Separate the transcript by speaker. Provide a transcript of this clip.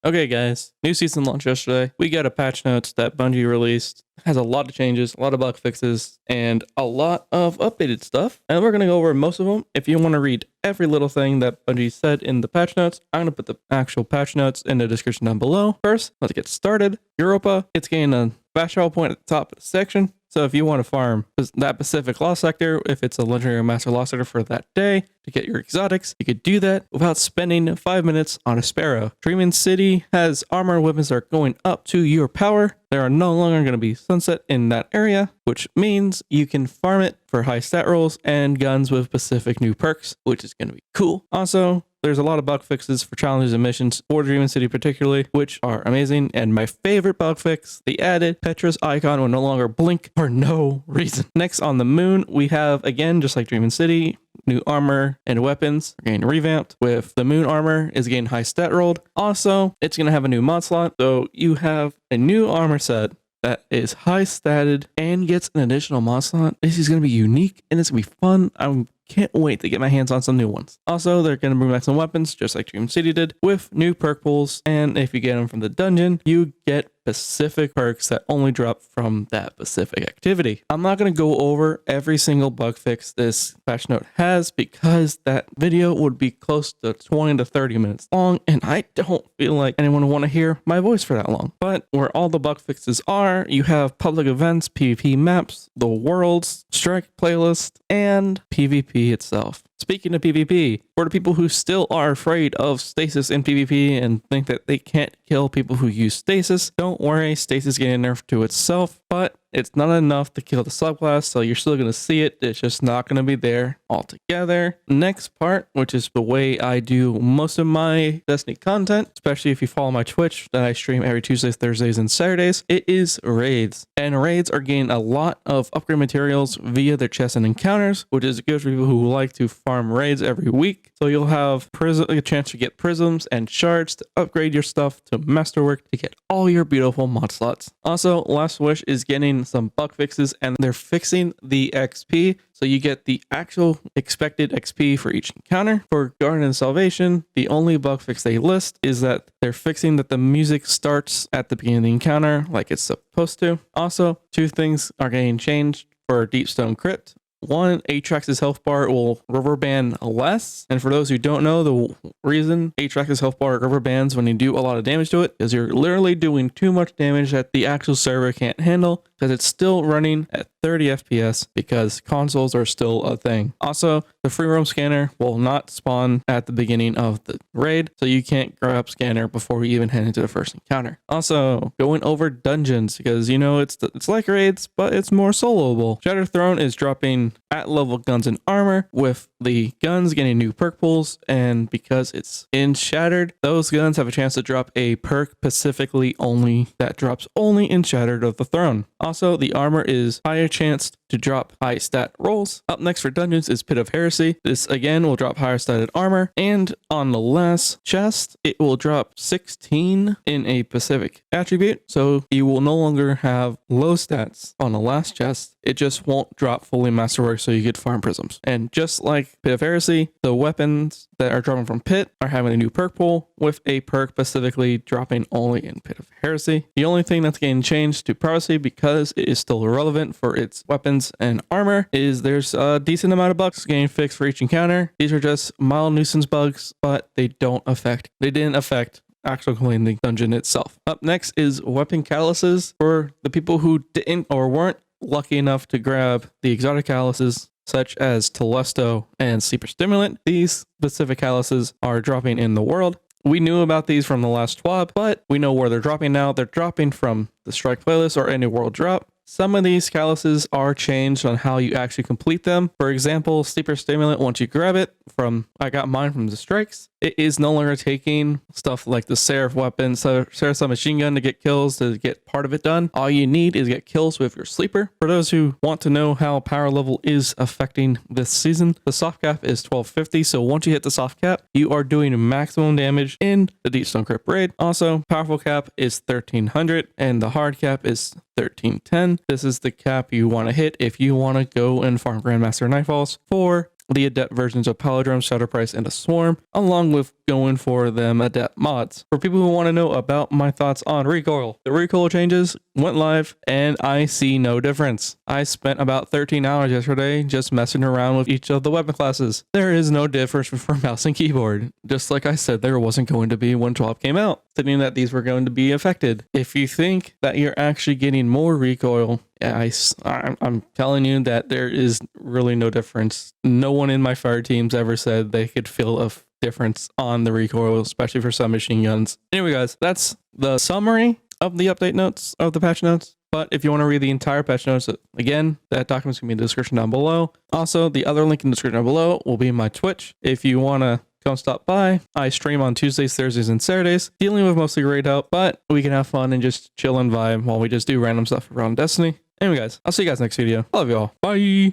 Speaker 1: Okay, guys, new season launched yesterday. We got a patch notes that Bungie released. It has a lot of changes, a lot of bug fixes, and a lot of updated stuff. And we're going to go over most of them. If you want to read every little thing that Bungie said in the patch notes, I'm going to put the actual patch notes in the description down below. First, let's get started. Europa, it's getting a fast travel point at the top of the section. So if you want to farm that Pacific Law Sector, if it's a Legendary or Master Law Sector for that day to get your exotics, you could do that without spending 5 minutes on a Sparrow. Dreaming City has armor and weapons that are going up to your power. There are no longer going to be sunset in that area, which means you can farm it for high stat rolls and guns with specific new perks, which is going to be cool. Also, there's a lot of bug fixes for challenges and missions for Dreaming City particularly, which are amazing. And my favorite bug fix, the added Petra's icon will no longer blink for no reason. Next on the moon, we have, again, just like Dreaming City, new armor and weapons are getting revamped, with the moon armor is getting high stat rolled. Also, it's going to have a new mod slot. So you have a new armor set that is high statted and gets an additional mod slot. This is going to be unique and it's going to be fun. I can't wait to get my hands on some new ones. Also, they're going to bring back some weapons, just like Dream City did, with new perk pools. And if you get them from the dungeon, you get specific perks that only drop from that specific activity. I'm not going to go over every single bug fix this patch note has because that video would be close to 20 to 30 minutes long, and I don't feel like anyone would want to hear my voice for that long. But where all the bug fixes are, you have public events, PvP maps, the worlds, strike playlist, and PvP itself. Speaking of PvP, for the people who still are afraid of stasis in PvP and think that they can't kill people who use stasis, don't worry, stasis getting nerfed to itself, but it's not enough to kill the subclass, so you're still going to see it. It's just not going to be there altogether. Next part, which is the way I do most of my Destiny content, especially if you follow my Twitch that I stream every Tuesdays, Thursdays, and Saturdays, it is raids. And raids are getting a lot of upgrade materials via their chests and encounters, which is good for people who like to farm raids every week. So you'll have a chance to get prisms and shards to upgrade your stuff to masterwork to get all your beautiful mod slots. Also, Last Wish is getting some bug fixes and they're fixing the XP, so you get the actual expected XP for each encounter. For Garden and Salvation, the only bug fix they list is that they're fixing that the music starts at the beginning of the encounter like it's supposed to. Also, two things are getting changed for Deepstone Crypt. One, Aatrax's health bar will rubber band less. And for those who don't know, the reason Aatrax's health bar rubber bands when you do a lot of damage to it is you're literally doing too much damage that the actual server can't handle, because it's still running at 30 FPS because consoles are still a thing. Also, the free roam scanner will not spawn at the beginning of the raid, so you can't grab scanner before you even head into the first encounter. Also, going over dungeons, because you know it's like raids, but it's more soloable. Shattered Throne is dropping at level guns and armor, with the guns getting new perk pools, and because it's in Shattered, those guns have a chance to drop a perk specifically only that drops only in Shattered of the Throne. Also, the armor is higher chance to drop high stat rolls. Up next for dungeons is Pit of Heresy. This again will drop higher statted armor, and on the last chest it will drop 16 in a specific attribute, so you will no longer have low stats on the last chest. It just won't drop fully masterwork, so you get farm prisms. And just like Pit of Heresy, the weapons that are dropping from Pit are having a new perk pool, with a perk specifically dropping only in Pit of Heresy. The only thing that's getting changed to Prophecy, because it is still relevant for its weapons and armor, is there's a decent amount of bugs getting fixed for each encounter. These are just mild nuisance bugs, but they didn't affect actual completing the dungeon itself. Up next is weapon calices. For the people who didn't or weren't lucky enough to grab the exotic calices, such as Telesto and Sleeper Stimulant, these specific calices are dropping in the world. We knew about these from the last TWAB, but we know where they're dropping now. They're dropping from the Strike playlist or any world drop. Some of these calices are changed on how you actually complete them. For example, Sleeper Stimulant, once you grab it I got mine from the strikes, it is no longer taking stuff like the Seraph weapon, so Seraph machine gun to get kills, to get part of it done. All you need is get kills with your Sleeper. For those who want to know how power level is affecting this season, the soft cap is 1250, so once you hit the soft cap, you are doing maximum damage in the Deepstone Crypt raid. Also, powerful cap is 1300, and the hard cap is 1310. This is the cap you want to hit if you want to go and farm Grandmaster Nightfalls for the adept versions of Palindrome, Shatterprice, and a Swarm, along with going for them adept mods. For people who want to know about my thoughts on recoil, the recoil changes went live and I see no difference. I spent about 13 hours yesterday just messing around with each of the weapon classes. There is no difference for mouse and keyboard, just like I said there wasn't going to be when 12 came out, stating that these were going to be affected. If you think that you're actually getting more recoil, I'm telling you that there is really no difference. No one in my fire teams ever said they could feel a difference on the recoil, especially for submachine guns. Anyway, guys, that's the summary of the update notes, of the patch notes. But if you want to read the entire patch notes, again, that document's going to be in the description down below. Also, the other link in the description down below will be my Twitch. If you want to come stop by, I stream on Tuesdays, Thursdays, and Saturdays, dealing with mostly raid help, but we can have fun and just chill and vibe while we just do random stuff around Destiny. Anyway, guys, I'll see you guys next video. I love y'all. Bye.